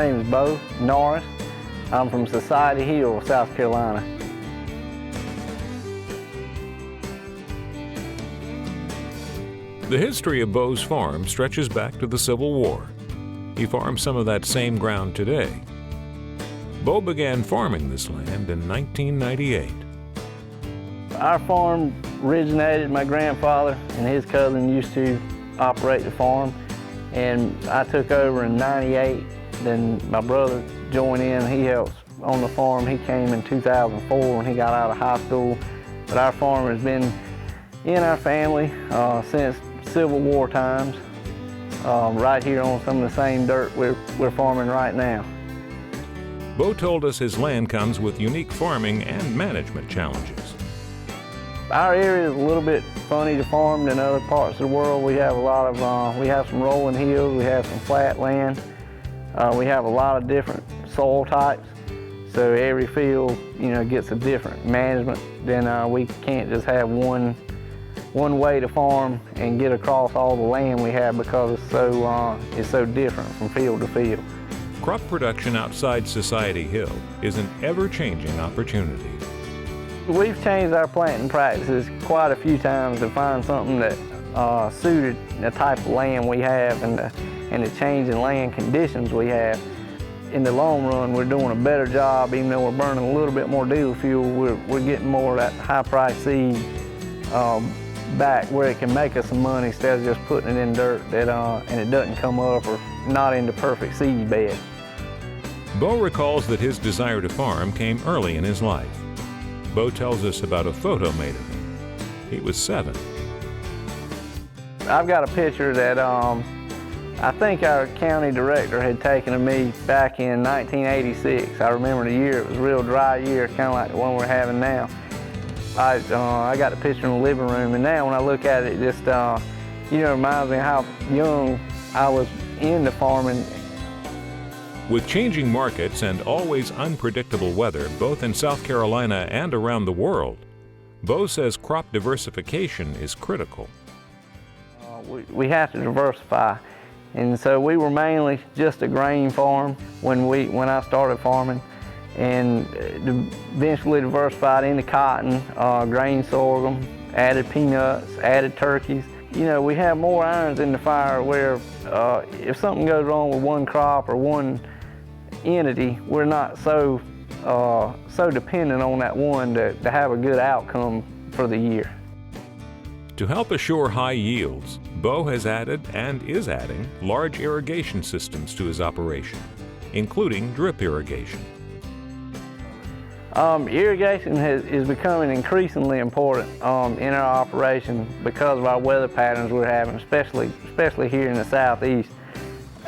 name is Beau Norris. I'm from Society Hill, South Carolina. The history of Beau's farm stretches back to the Civil War. He farms some of that same ground today. Beau began farming this land in 1998. Our farm originated, my grandfather and his cousin used to operate the farm, and I took over in '98. Then my brother joined in. He helps on the farm. He came in 2004 when he got out of high school. But our farm has been in our family since Civil War times, right here on some of the same dirt we're farming right now. Beau told us his land comes with unique farming and management challenges. Our area is a little bit funny to farm than other parts of the world. We have a lot of, we have some rolling hills, we have some flat land. We have a lot of different soil types. So every field, gets a different management. Then we can't just have one way to farm and get across all the land we have because it's so different from field to field. Crop production outside Society Hill is an ever-changing opportunity. We've changed our planting practices quite a few times to find something that suited the type of land we have and the changing land conditions we have. In the long run, we're doing a better job, even though we're burning a little bit more diesel fuel. We're getting more of that high-priced seed back where it can make us some money instead of just putting it in dirt and it doesn't come up or not in the perfect seed bed. Beau recalls that his desire to farm came early in his life. Beau tells us about a photo made of him. He was 7. I've got a picture that I think our county director had taken of me back in 1986. I remember the year, it was a real dry year, kind of like the one we're having now. I got the picture in the living room, and now when I look at it, it just reminds me how young I was into farming. With changing markets and always unpredictable weather, both in South Carolina and around the world, Beau says crop diversification is critical. We have to diversify, and so we were mainly just a grain farm when I started farming, and eventually diversified into cotton, grain sorghum, added peanuts, added turkeys. We have more irons in the fire where if something goes wrong with one crop or one entity, we're not so dependent on that one to have a good outcome for the year. To help assure high yields, Beau has added and is adding large irrigation systems to his operation, including drip irrigation. Irrigation is becoming increasingly important in our operation because of our weather patterns we're having, especially here in the southeast.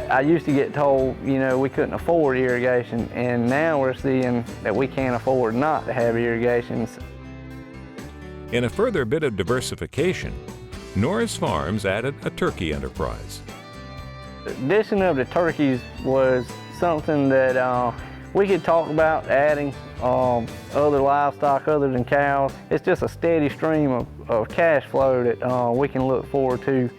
I used to get told, we couldn't afford irrigation, and now we're seeing that we can't afford not to have irrigation. In a further bit of diversification, Norris Farms added a turkey enterprise. The addition of the turkeys was something that we could talk about adding other livestock other than cows. It's just a steady stream of cash flow that we can look forward to.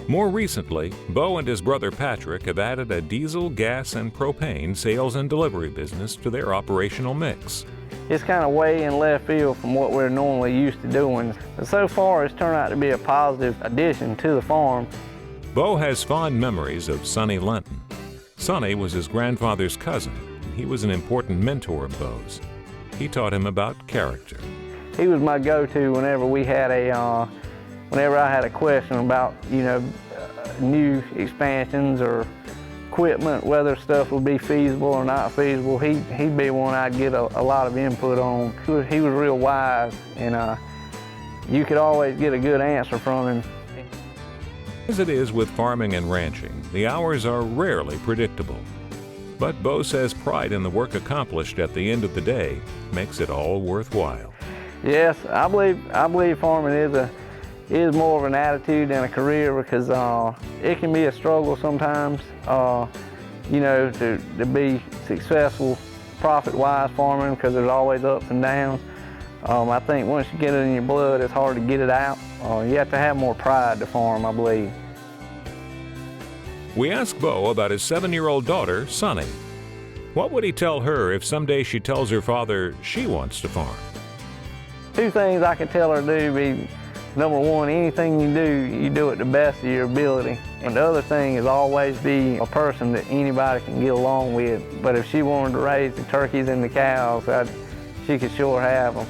More recently, Beau and his brother Patrick have added a diesel, gas, and propane sales and delivery business to their operational mix. It's kind of way in left field from what we're normally used to doing, but so far it's turned out to be a positive addition to the farm. Beau has fond memories of Sonny Lenton. Sonny was his grandfather's cousin. He was an important mentor of Beau's. He taught him about character. He was my go-to whenever I had a question about, new expansions or equipment, whether stuff would be feasible or not feasible. He'd be one I'd get a lot of input on. He was real wise, and you could always get a good answer from him. As it is with farming and ranching, the hours are rarely predictable. But Beau says pride in the work accomplished at the end of the day makes it all worthwhile. Yes, I believe farming is more of an attitude than a career, because it can be a struggle sometimes, to be successful, profit-wise farming, because there's always ups and downs. I think once you get it in your blood, it's hard to get it out. You have to have more pride to farm, I believe. We asked Beau about his 7-year-old daughter, Sonny. What would he tell her if someday she tells her father she wants to farm? Two things I could tell her to do be, number one, anything you do it the best of your ability. And the other thing is always be a person that anybody can get along with. But if she wanted to raise the turkeys and the cows, she could sure have them.